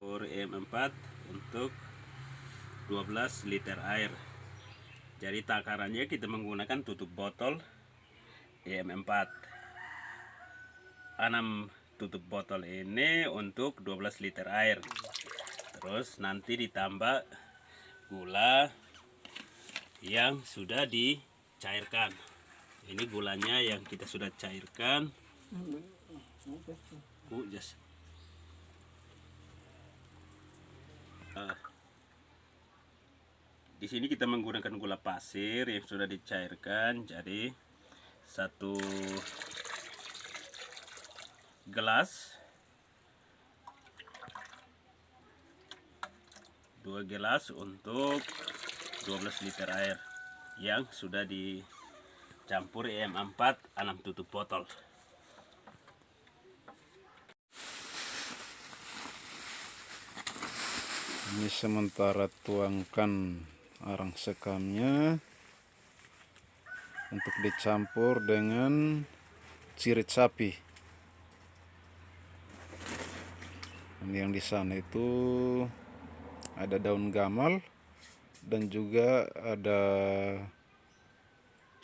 EM4 untuk 12 liter air. Jadi takarannya kita menggunakan tutup botol EM4. 6 tutup botol ini untuk 12 liter air. Terus nanti ditambah gula yang sudah dicairkan. Ini gulanya yang kita sudah cairkan. Di sini kita menggunakan gula pasir yang sudah dicairkan. Jadi 1 gelas, 2 gelas untuk 12 liter air yang sudah dicampur EM4 6 tutup botol. Ini sementara tuangkan arang sekamnya untuk dicampur dengan cirit sapi. Ini yang di sana itu ada daun gamal dan juga ada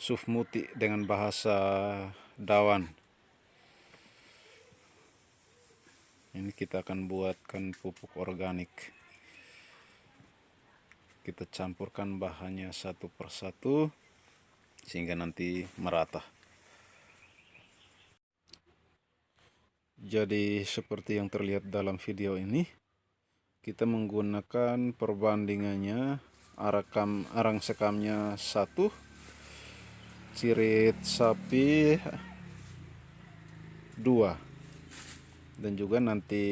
sufmuti dengan bahasa Dawan. Ini kita akan buatkan pupuk organik. Kita campurkan bahannya satu persatu sehingga nanti merata. Jadi seperti yang terlihat dalam video ini, kita menggunakan perbandingannya arang sekamnya 1, cirit sapi 2, dan juga nanti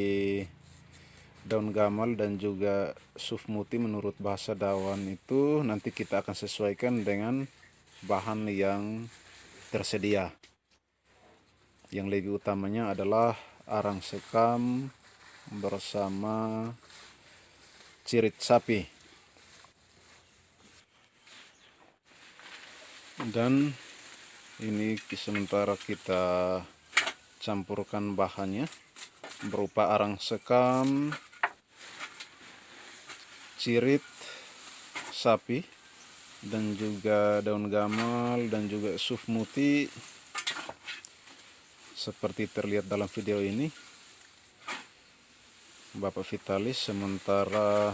daun gamal dan juga sufmuti menurut bahasa Dawan itu nanti kita akan sesuaikan dengan bahan yang tersedia. Yang lebih utamanya adalah arang sekam bersama cirit sapi. Dan ini sementara kita campurkan bahannya berupa arang sekam, cirit sapi, dan juga daun gamal dan juga sufmuti seperti terlihat dalam video ini. Bapak Vitalis sementara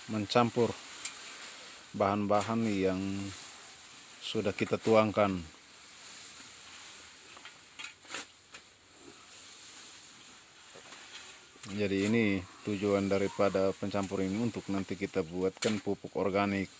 mencampur bahan-bahan yang sudah kita tuangkan. Jadi ini tujuan daripada pencampur ini untuk nanti kita buatkan pupuk organik.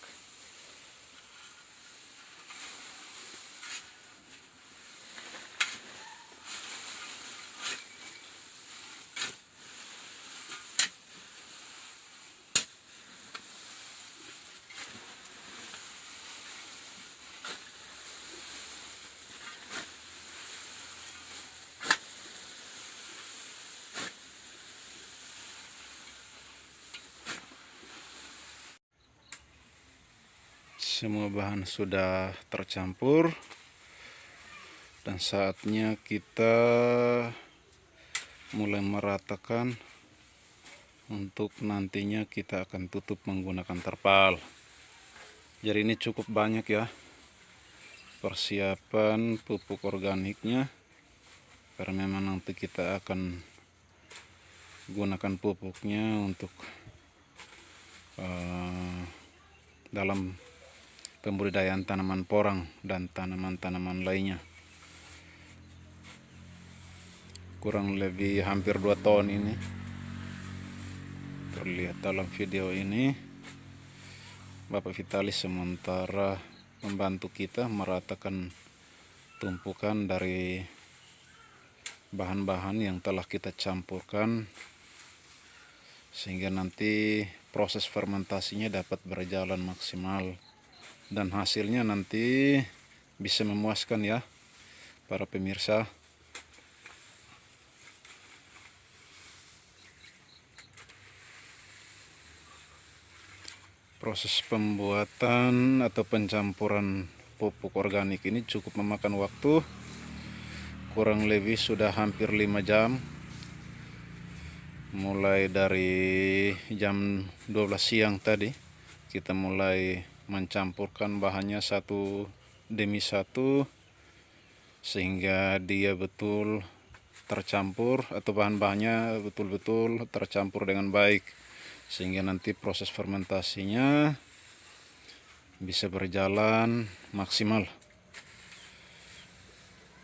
Semua bahan sudah tercampur dan saatnya kita mulai meratakan. Untuk nantinya kita akan tutup menggunakan terpal. Jadi ini cukup banyak ya persiapan pupuk organiknya, karena memang nanti kita akan gunakan pupuknya untuk dalam pembudidayaan tanaman porang dan tanaman-tanaman lainnya. Kurang lebih hampir 2 ton ini terlihat dalam video ini. Bapak Vitalis sementara membantu kita meratakan tumpukan dari bahan-bahan yang telah kita campurkan sehingga nanti proses fermentasinya dapat berjalan maksimal dan hasilnya nanti bisa memuaskan ya para pemirsa. Proses pembuatan atau pencampuran pupuk organik ini cukup memakan waktu, kurang lebih sudah hampir 5 jam. mulai dari jam 12 siang tadi kita mulai mencampurkan bahannya satu demi satu sehingga dia betul tercampur atau bahan-bahannya betul-betul tercampur dengan baik sehingga nanti proses fermentasinya bisa berjalan maksimal.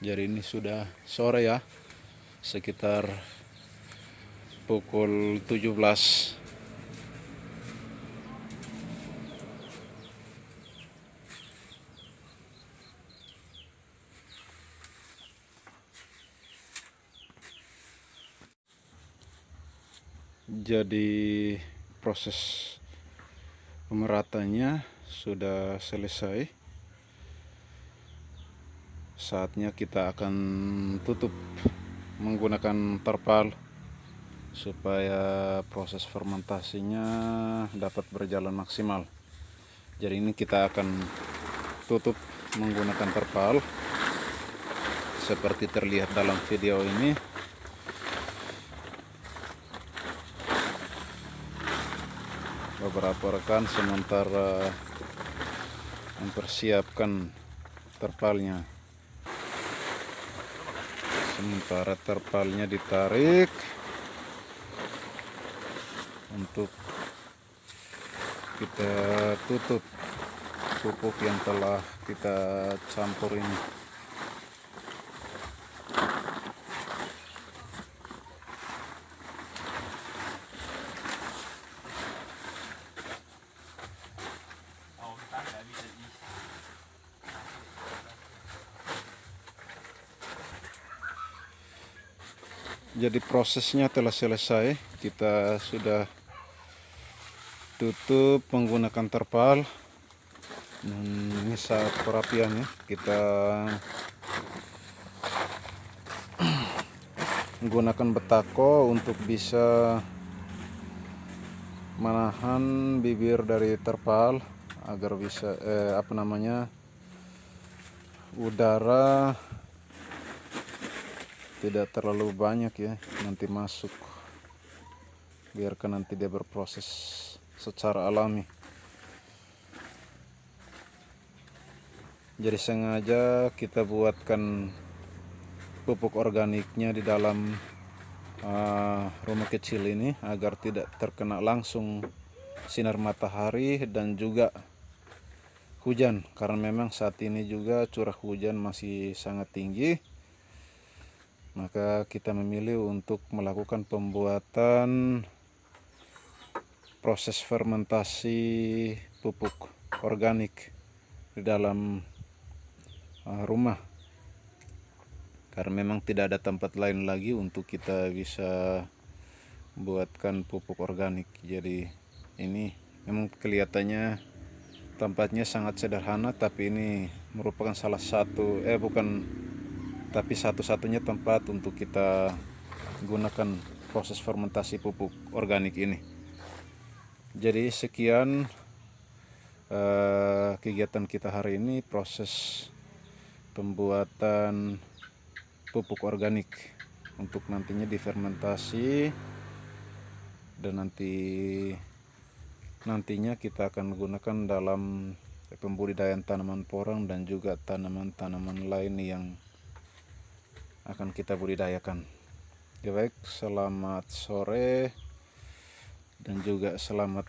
Jadi ini sudah sore ya, sekitar pukul 17. Jadi proses pemeratanya sudah selesai. Saatnya kita akan tutup menggunakan terpal supaya proses fermentasinya dapat berjalan maksimal. Jadi ini kita akan tutup menggunakan terpal seperti terlihat dalam video ini. Beberapa rekan sementara mempersiapkan terpalnya. Sementara terpalnya ditarik untuk kita tutup pupuk yang telah kita campur ini. Jadi prosesnya telah selesai, kita sudah tutup menggunakan terpal. Dan ini saat perapiannya kita menggunakan betako untuk bisa menahan bibir dari terpal agar bisa udara tidak terlalu banyak ya nanti masuk, biarkan nanti dia berproses secara alami. Jadi sengaja kita buatkan pupuk organiknya di dalam rumah kecil ini agar tidak terkena langsung sinar matahari dan juga hujan, karena memang saat ini juga curah hujan masih sangat tinggi. Maka kita memilih untuk melakukan pembuatan proses fermentasi pupuk organik di dalam rumah, karena memang tidak ada tempat lain lagi untuk kita bisa buatkan pupuk organik. Jadi ini memang kelihatannya tempatnya sangat sederhana, tapi ini merupakan salah satu tapi satu-satunya tempat untuk kita gunakan proses fermentasi pupuk organik ini. Jadi sekian kegiatan kita hari ini, proses pembuatan pupuk organik untuk nantinya difermentasi dan nantinya kita akan gunakan dalam pembudidayaan tanaman porang dan juga tanaman-tanaman lain yang akan kita budidayakan. Ya baik, selamat sore dan juga selamat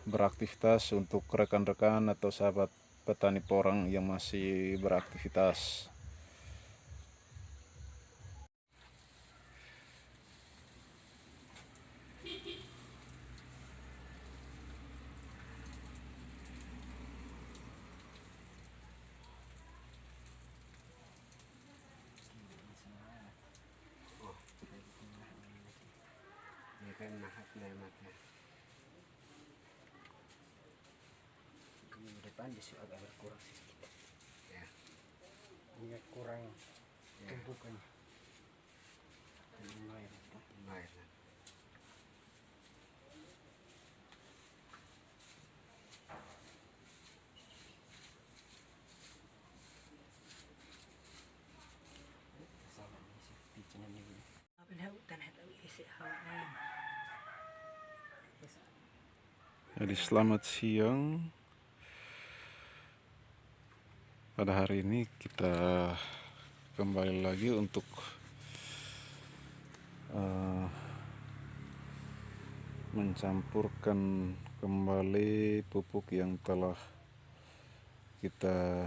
beraktivitas untuk rekan-rekan atau sahabat petani porang yang masih beraktivitas. Kan nahat nematnya ini depan di agak berkurang sedikit ya, minyak kurang ya. Tumpukan lumayan sama ini seperti ini. Apa nih tanah tahu isi hawa Jadi selamat siang. Pada hari ini kita kembali lagi untuk mencampurkan kembali pupuk yang telah kita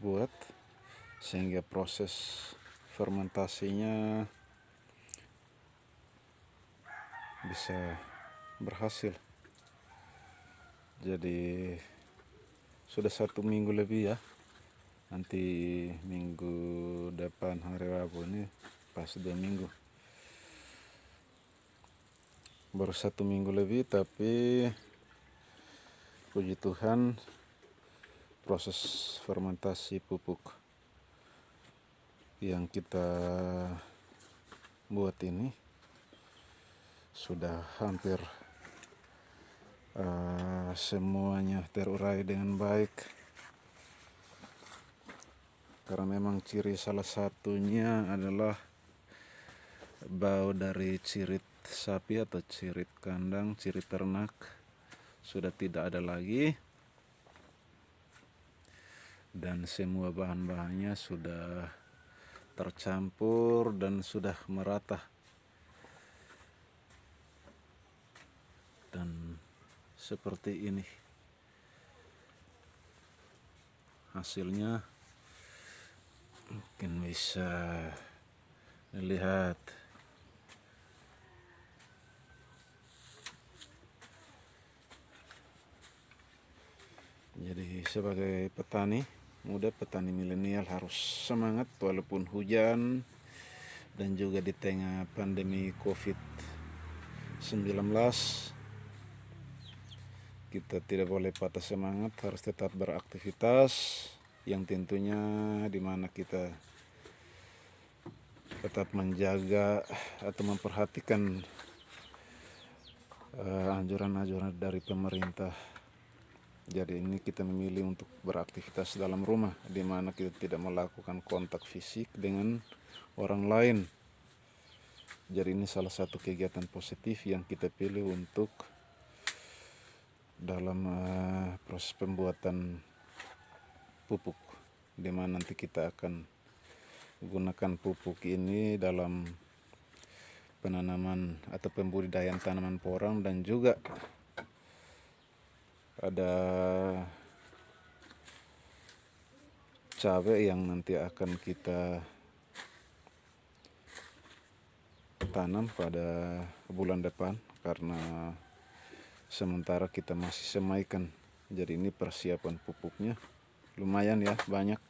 buat sehingga proses fermentasinya bisa berhasil. Jadi sudah 1 minggu lebih ya, nanti minggu depan hari Rabu ini pas 2 minggu, baru 1 minggu lebih, tapi puji Tuhan proses fermentasi pupuk yang kita buat ini sudah hampir semuanya terurai dengan baik, karena memang ciri salah satunya adalah bau dari cirit sapi atau cirit kandang, cirit ternak sudah tidak ada lagi, dan semua bahan-bahannya sudah tercampur dan sudah merata. Dan seperti ini hasilnya, mungkin bisa lihat. Jadi sebagai petani muda, petani milenial harus semangat walaupun hujan dan juga di tengah pandemi COVID-19. Kita tidak boleh patah semangat, harus tetap beraktivitas yang tentunya dimana kita tetap menjaga atau memperhatikan anjuran-anjuran dari pemerintah. Jadi ini kita memilih untuk beraktivitas dalam rumah, di mana kita tidak melakukan kontak fisik dengan orang lain. Jadi ini salah satu kegiatan positif yang kita pilih untuk dalam proses pembuatan pupuk, di mana nanti kita akan gunakan pupuk ini dalam penanaman atau pembudidayaan tanaman porang, dan juga ada cabai yang nanti akan kita tanam pada bulan depan, karena sementara kita masih semaikan. Jadi ini persiapan pupuknya lumayan ya, banyak,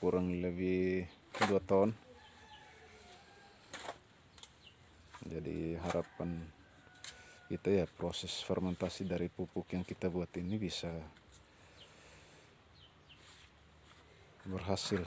kurang lebih 2 ton. Jadi harapan kita ya proses fermentasi dari pupuk yang kita buat ini bisa berhasil.